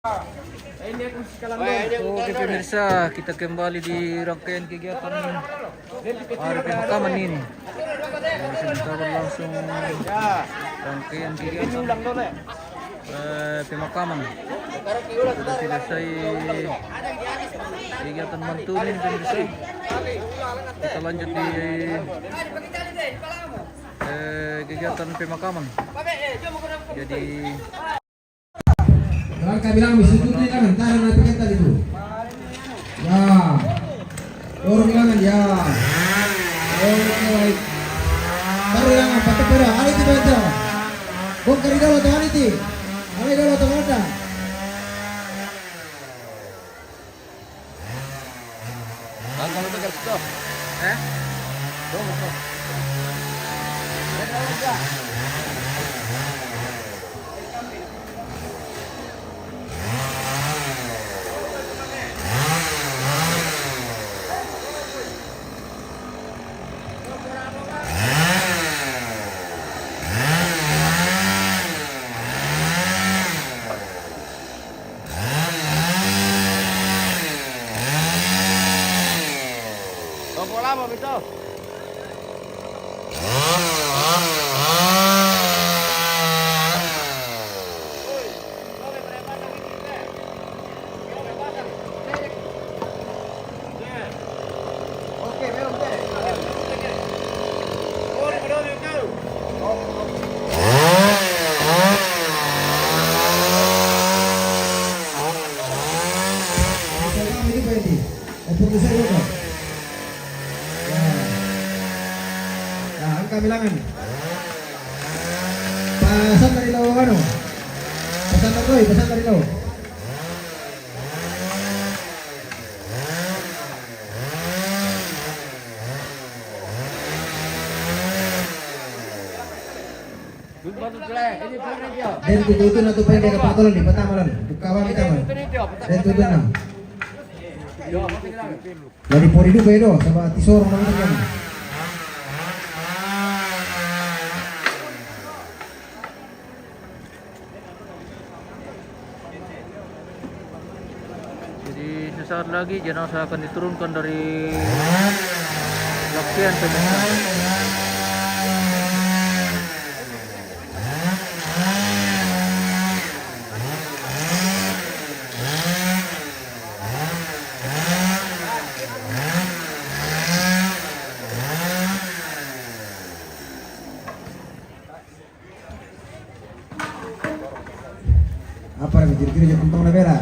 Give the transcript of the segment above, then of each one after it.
Oke pemirsa, kita kembali di rangkaian kegiatan hari pemakaman ini. Sebentar langsung rangkaian kegiatan pemakaman. Sudah selesai kegiatan bantu ini pemirsa. Kita lanjut di kegiatan pemakaman. Jadi Langkah bilang bisututnya kan antara nanti kita itu. Ya. Orang bilangan ya. Baik. Baru yang apa tepera? Hari itu baca. Bongkar dulu tuh hari itu. Hari dulu tuh ada. kalau tegar stop. Stop. Berapa lama itu? Oke, belum deh. Ini apa ini? Untuk saya juga. Nah, angka bilangan. Pesan dari lo ano? Pesan dari lo. Dan tutun atau pendek apa tolong di petamalan. Kawan kawan. Dan tutun. Jadi pori du bedo sama tisor orang. Jadi sesaat lagi jenazah akan diturunkan dari rangkaian pemakaman. Apa yang kira-kira jatuh tentang bela?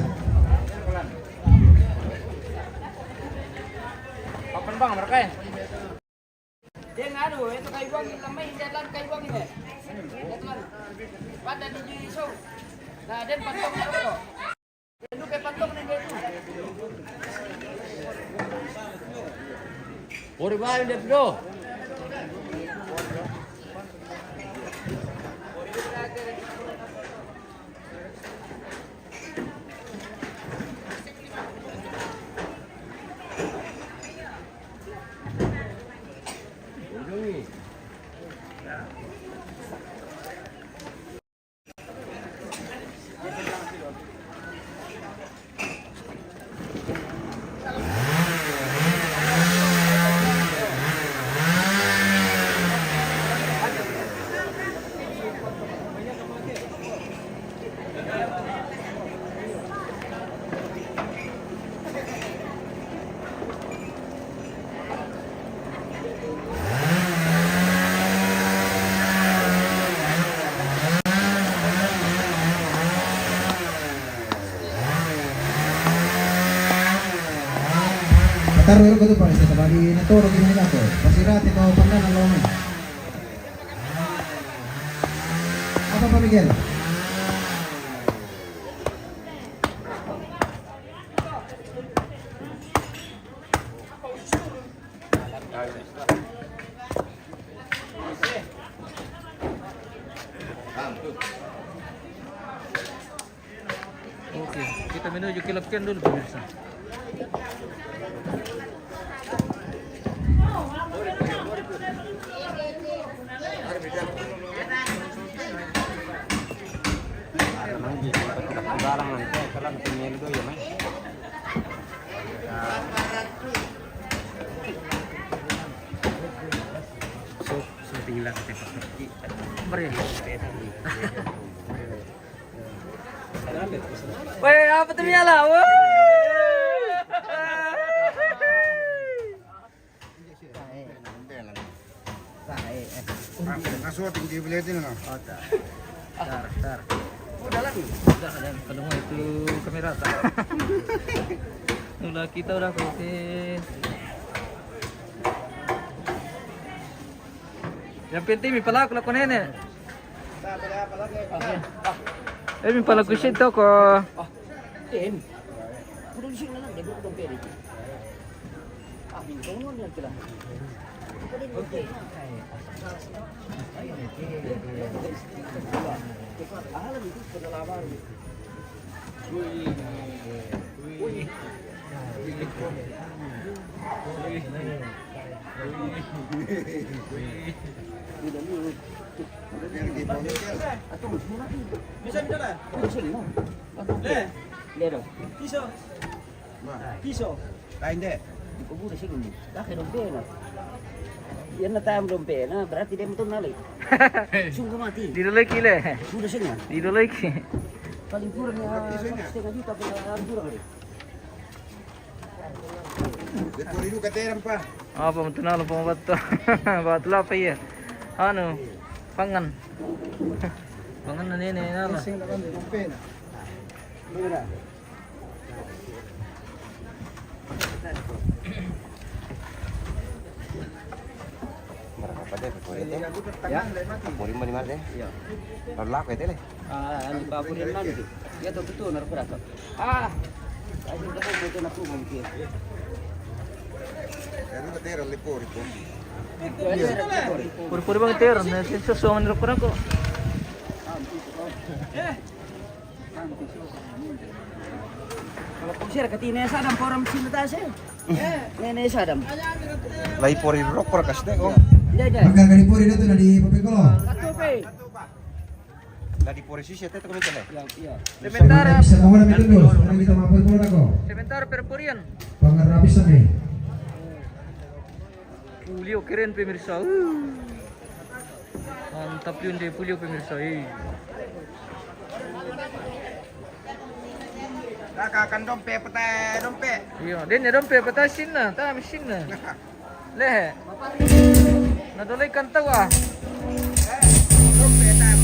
Kapan bang mereka ya? Dia ngadu, itu kayu bang ini lamai jalan kayu bang ini. Pada di show. Nah, dia patok itu. Dia lu kayak patok nih dia itu. Ori bayu dia bro. Taruh ko to pa sa bali na toro ginila ko. Pasirat ito pagdan ang lomay. Apa pa Miguel? Oke, kita menuju ke latihan dulu pemirsa. Barang nanti kalau lang tingin do ya, Mas. So tingin lang kita pergi. Beri. Weh, apa tuh nyala? Kaso tinggi beliatin na. Tar. Udah kan kalau mau itu kamera tak. Udah kita udah oke. Yang penting mi pala ko nenek. Mi pala ko shit ko. Tin. Produksi na lang, debo ko pera. Minto mo lang sila. Alam itu pengalaman. Bisa lah. Lero. Piso. Kain deh. Kubur sih gini. Kakek dompet lah. Yan na tayo dompet na. Berarti dia betul nalik. Sungguh mati. Di dulu kile. Sudah sih nggak? Di dulu ki. Paling kurang ya 1,5 juta per kurang kali. Por itu kateran pa. Apa mentunalo po bato. Batla pa iya. Ano? Pangan. Pangan na nene nala. Mira. Berapa deh por itu? Ya. Por ini mana deh? Iya. Lalu itu deh. Ano pa po rin man ito. Yato betul na berapa? Ay hindi ko betul na po mungkin. Itu kateran lepor itu. Puri-puri bang ter, na senso so man ko ko. Kalau kusir katina sadam poram sino tase. Nene sadam. Lai por itu rock por kas deh. Oh. Tidak. Maka ganipuri na ito na di papikolo. Satu pe. Lagi por itu sih itu kami tele. Ya. Sementara, Bisa mo na mitundo. Para kita mapapikolo na ko. sementara perpurian. Pangarapis na may. Pulio keren pemirsa. Mantap yun deh pulio pemirsa. Kakakan dompet pete dompet. Iya, dia nih dompet petasin na, ta mesin na. Leh. Nadolay kanta wa. Dompet tak.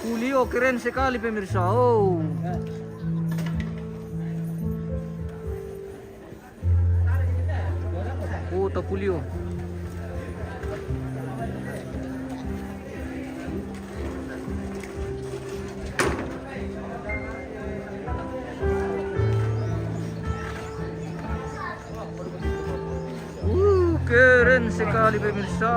Pulio keren sekali pemirsa. Oh. Oh, Tapulio. Keren sekali pemirsa.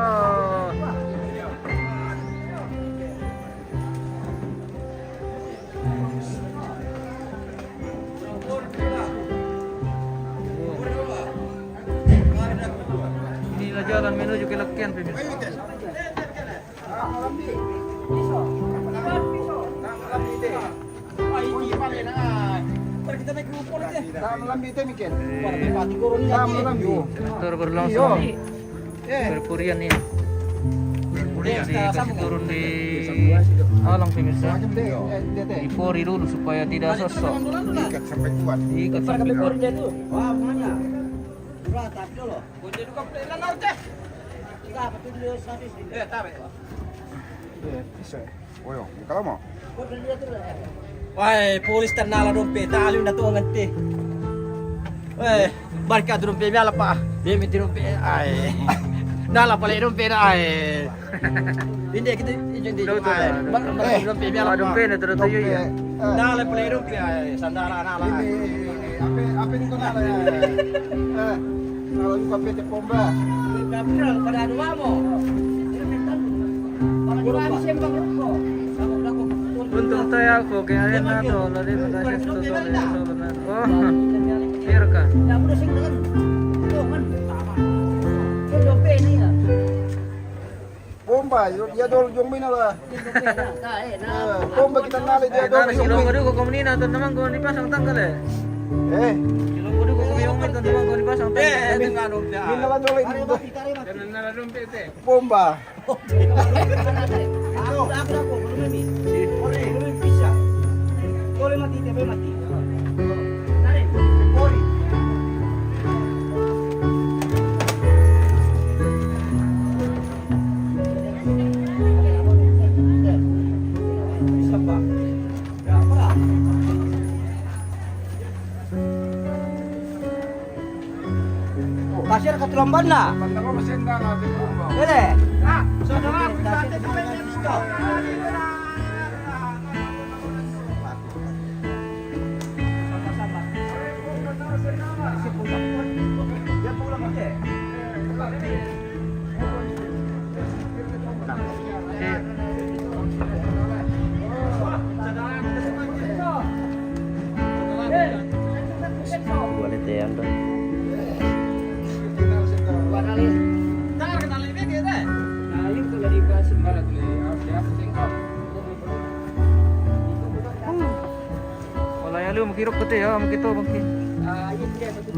Inilah jalan menuju ke Lakian pemirsa. Sebentar berlangsung perpurian nih. Dikasih turun di alang pemirsa. Dipori dulu supaya tidak sosok. Ikat sampai kuat. Ikat sampai kuat. Wah, mana? Berat tapi dulu. Kunci du komplek lang out eh. Tiga patu dulu sadis. Tabe. Bisa. Oyo, kalau mau. Wah, polis ternala dompet tali na tuang nanti. Wah, barka dompet biala pa. Dia minti dompet. Ai. Nala pala dompet ai. Hindi kita hindi. Dompet biala Dompet na terus tuyo ya. Nala pala dompet ai. Sandala nala. Apa ini kau nala ya? Kalau lupa PT Pomba. Gabriel pada dua mo. Para dua sembang ruko. Ako Untung tayo ako, kaya rin na to. Lali mo kasi ito to. Oh, meron ka. Bomba, dia dol yung minala. Bomba kita nali dia dol. Silong ko ko kumunina to naman ko ni pasang tanggal eh. Silong ko ko kumiyong ito naman ko ni pasang tanggal. Minala dol ini. Bomba. Kasir ketulamban na. Ele. Wala ya lu makirok ko te ha, makito magki.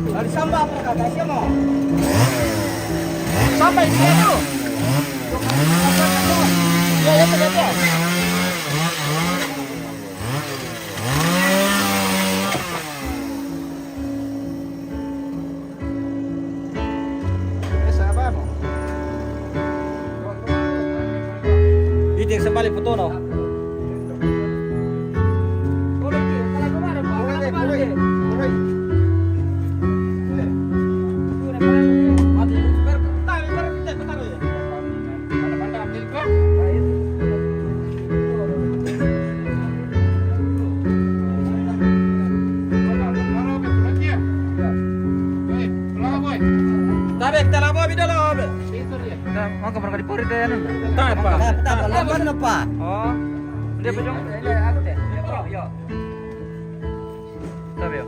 Dari samba apa kata siya mo? Sampai sini. Ya, ya. Itik sembali foto no. Tabe kita labo video lo. Mau ke berkali pori deh anu. Tapa. Lamban na pa. Oh. Dia pejong. Yo. Tabe yo.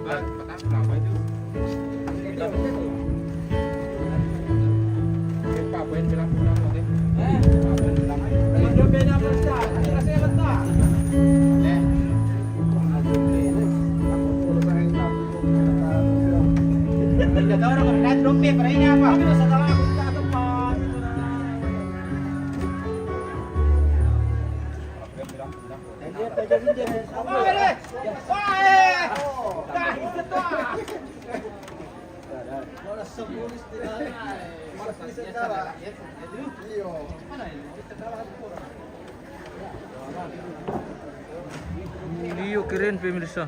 Video keren pemirsa.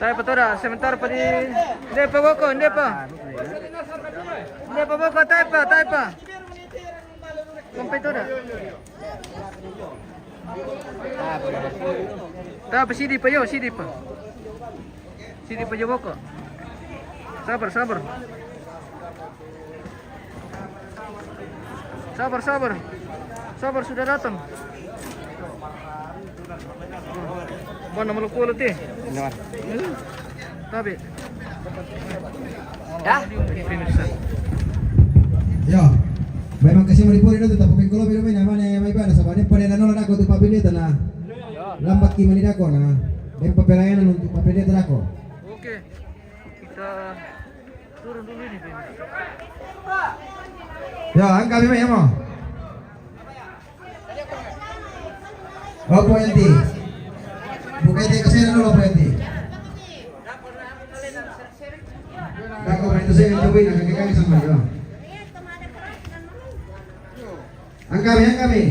Tayo pa to da, sebentar pa di. Hindi pa boko, hindi pa. Hindi pa boko, tayo pa. Kumpay to da. Tayo pa, CD pa yo, CD pa. CD pa yo boko. Sabar. Sabar sudah datang. Mana malukulat eh. Tabi. Ya. Pemirsa. Ya. Memang kasi maripuri na tapos pengkulo pero may naman ay may bana sa banin pa rin ano na ako tu papilita na. Lambat ki manida ko na. May papelayan na tu papilita ako. Oke. Kita turun dulu ini pemirsa. Ya, angka may mo. Opo yanti. Bukai te kasi na lo yanti. Dako ba ito sa iyo tuwi na kagkakali sa mga. Ang kami.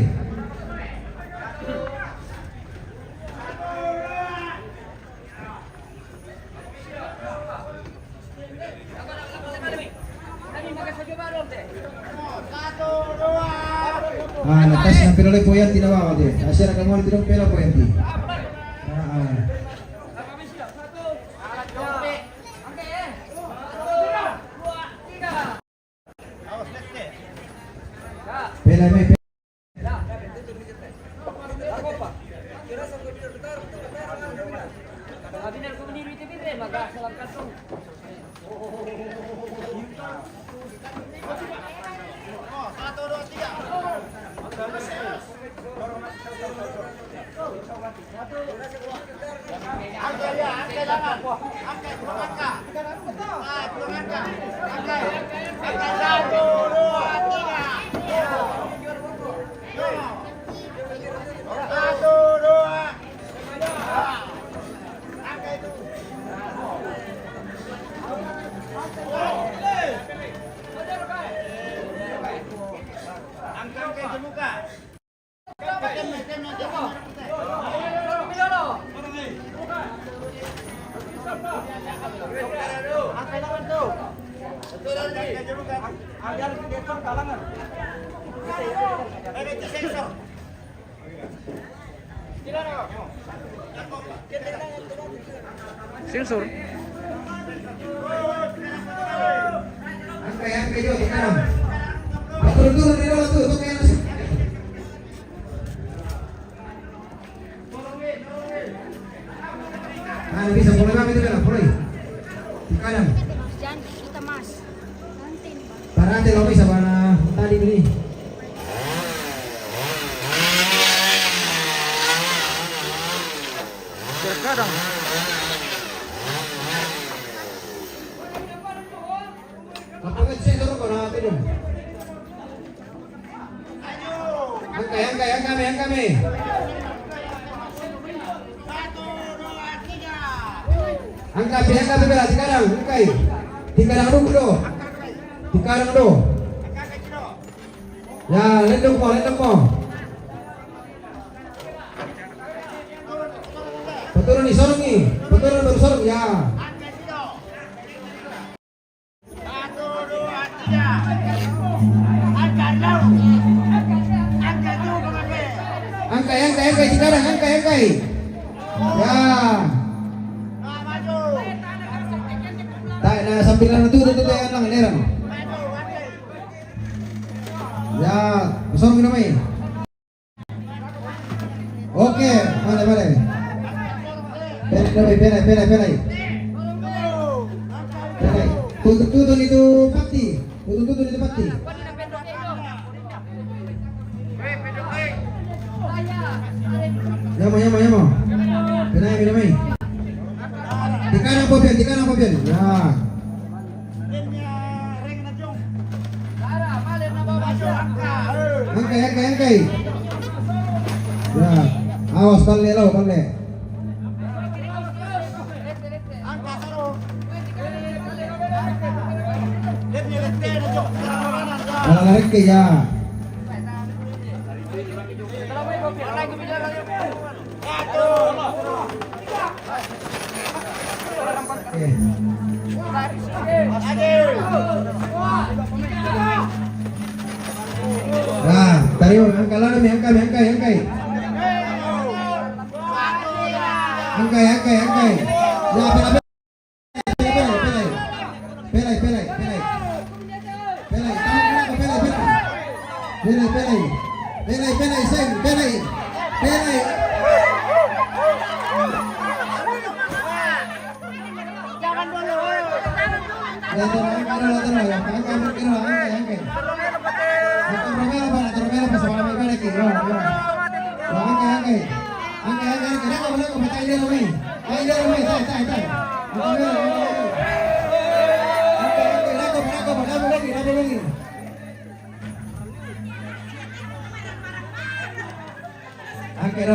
Natas na pero le Poyanti na bawa dia. Asyara kamu tidak pera Poyanti. Pela me Sensor. Angkai yo di kanan. Turun di bawah tuh kayak nasi. Bisa mulai kami itu kan, mulai. Di kanan. Jangan kita mas. Nanti. Parate lo bisa mana tadi ini. Terkadang Apa kan sensor kok nanti dong. Angkai kami. Angkat bela sekarang, angkai. Di kanan dulu. Ya, lendong mo. Betul nih, sorong nih. Betul baru sorong ya. Angkai sekarang, angkai. Ya. Nah, sambilan itu yang lang nerang. Ya, sorong namanya. Oke, mana. Pelai. Tutun itu pati. Yama. Pelai. Di kanan Popian. Ya. Angkai. Ya. Awas balik. Lari ke ya. Nah, tadi angkai. Angkai. Ya, Pelai. Jangan dulu.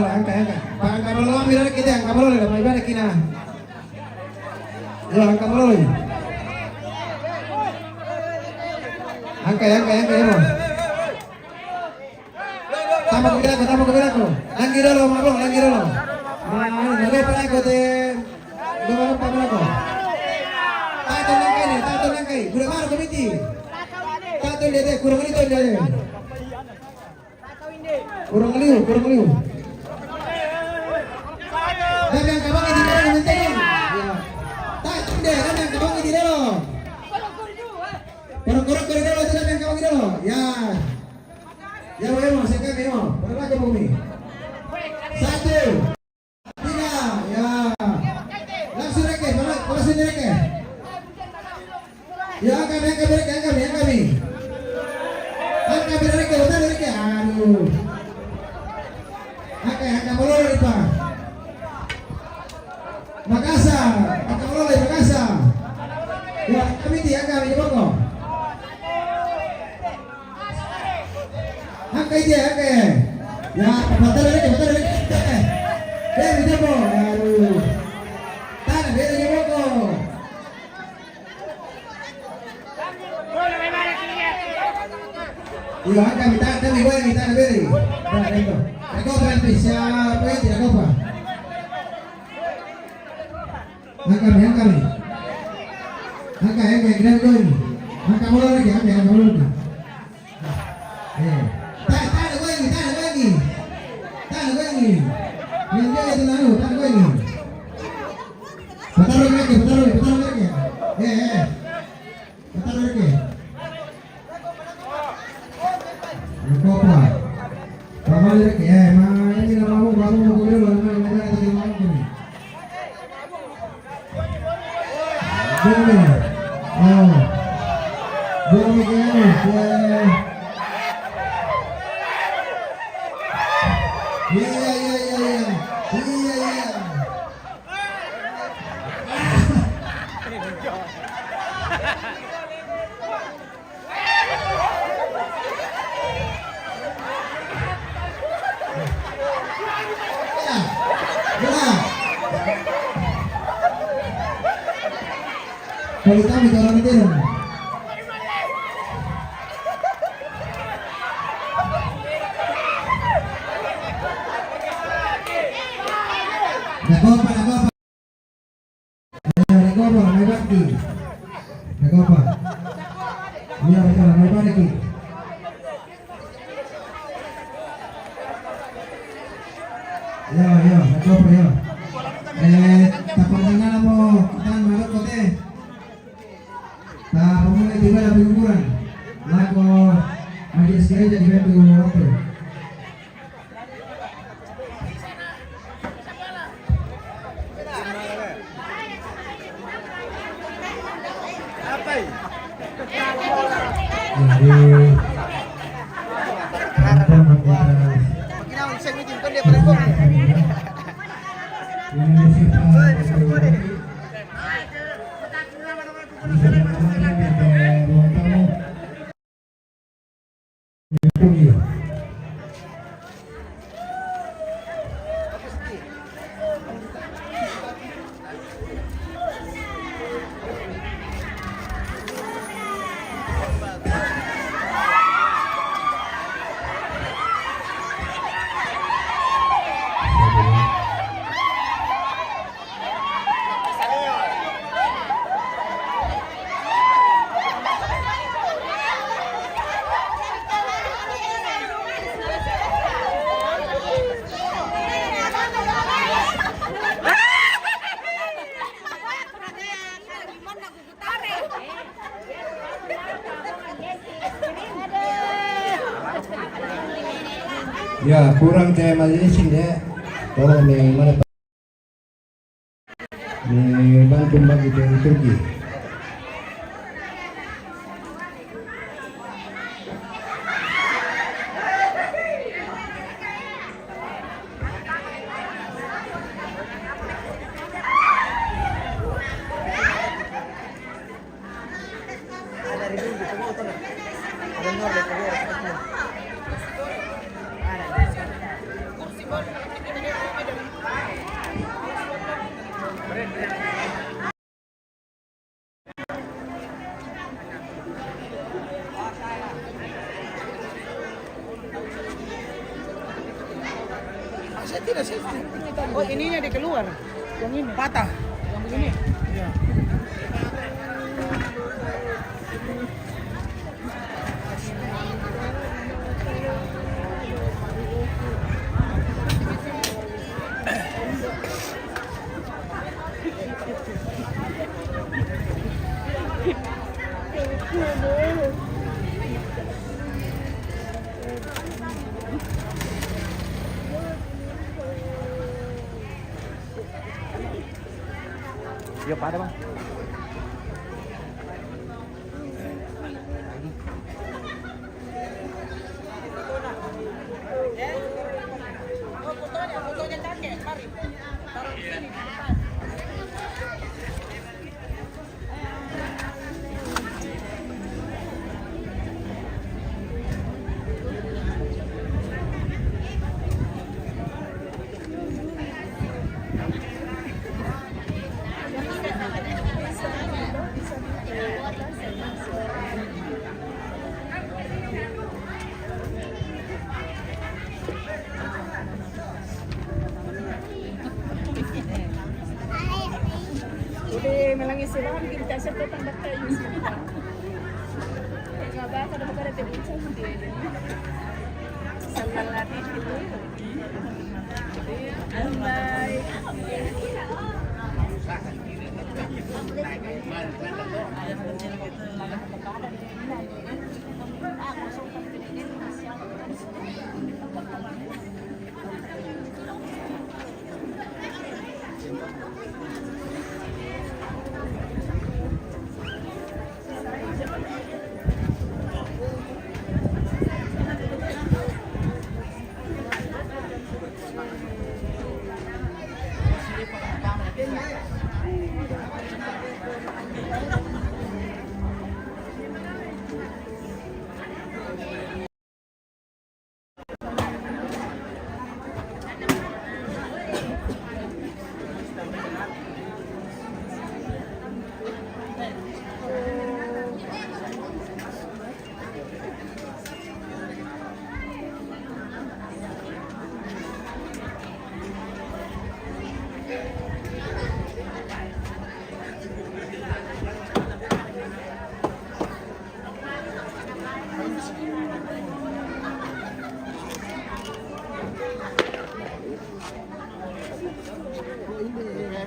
Angkai. Angkai lo mirar kita, angkai lo le, mai bana kina. Yo, angkai lo le. Angkai mo. Tama ko ko. Langgi dulu, mablong, langgi dulu. Nagay pala ko te. Dumalo pa ko. Tato langkay. Buramar komiti. Tato dede, kurang ito dede. Tatawin din. Kurang ngeliu. Dagang kabang di dalam menteng. Ya. Tak deh, dagang kabang di dalam. Korok-korok di dalam, dagang kabang di dalam. Ya. Ya, mau sekarang ni mau. Berapa lagi bumi? 1. 3. Ya. Langsung reke, langsung reke. Ya, kami. Angkat reke, betul reke. Aduh. Angkat molor ipa. Makassar, angkat molor Makassar. Ya, kami di pokok. Angkat dia. Ya, betul reke. Beri tempo. Aduh. Tanah beri di pokok. Iya, kami minta beri. Nah, itu. Coba nanti siapa yang tidak coba? Angkat. Kita go. Angkat mulu lagi. Tak gue ini. Yang dia itu lalu, tak gue ini. Betul lagi. Betul lagi. Coba. Kamu lagi, ini kamu dulu, Iya. Kalau kami orang itu Nagopa. Iya, betul, nagopa lagi. Ya, nagopa ya. Tapang tinggal mo, kita malok kote. Pemulai tiba dari ukuran. Lagu majlis gereja di Betu waktu. Ya, kurang kayak majelis ini ya. Tolong nih mana nih bantu bagi dari Turki. Oh, ininya di keluar. Yang ini patah. Yang begini. Iya. Iya, Pak, ada, Bang. Fotonya kakek, mari. Taruh di sini, di depan. Udah melangis silang kita siapa tambah kayu sih. Enggak apa kada kada tebing sama dia. Salalati itu. Alay.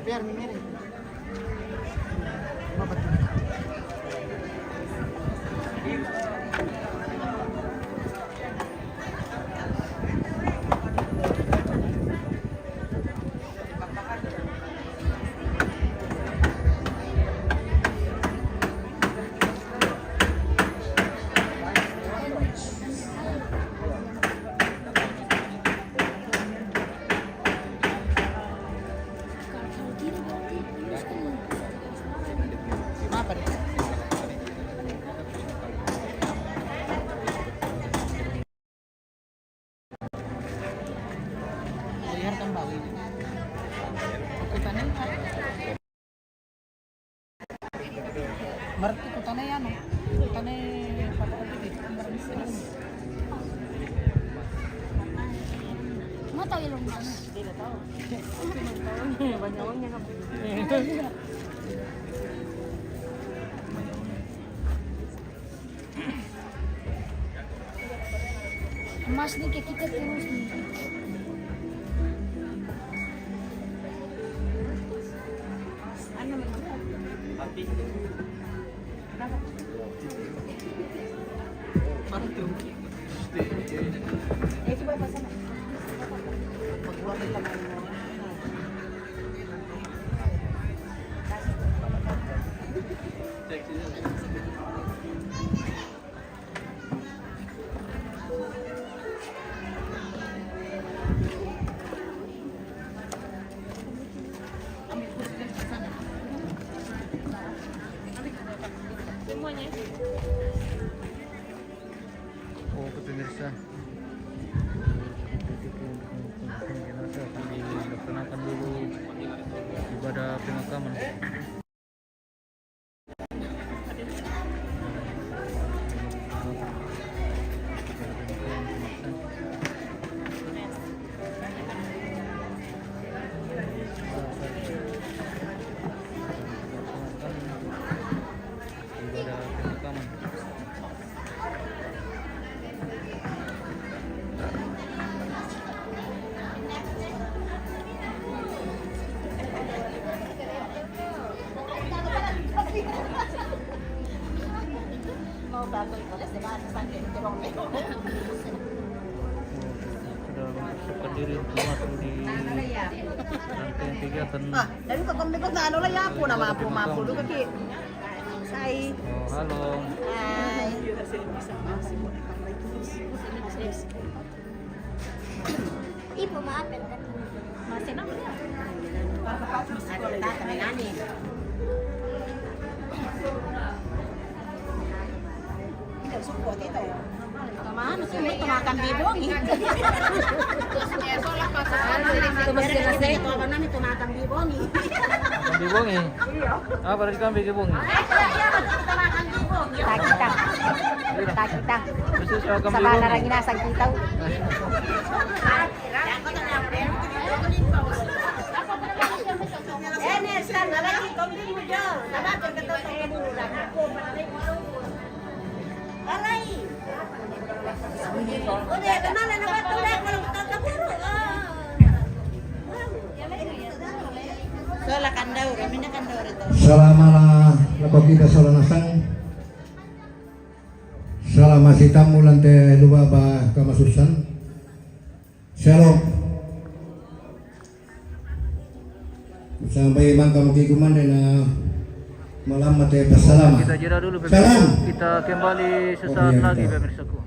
Biar ini. Apa nih? Lihat kembali. Kutane Marti kutane ya no. Kutane pati kembar di sini. Mau tahu ilmu mana? Tidak tahu. Banyak uangnya kan. Emas nih kayak kita terus nih. Coba pasang. Oh, pemirsa. Jenazah akan dilaksanakan dulu ibadah pemakaman. Ibadah pemakaman. Mau dato ito, kasi ba, saan kayo ito Sudah mempersiapkan diri untuk masuk di rangkaian kegiatan. Dari kok kami kok ano lah ya po na mapu do kaki. Say. Oh, halo. Hai. Ibu maafin kan. Masih na. Ada kami nani. Tidak support itu. Kemana sih mau makan bibong? Tumas jelas deh itu apa namanya itu makan bibong. Kambing bongi. Apa dari kambing bongi? Makan bibong. Kita. Khusus sama kambing Sabana bongi. lagi nasa kita. Selama lako kita solanasang selama si tamu lantai lupa ba kamasusan shalom sampai mang kamu kikuman na malam mati pasalamat. Kita jeda dulu pemirsa. Salam. Kita kembali sesaat lagi pemirsaku.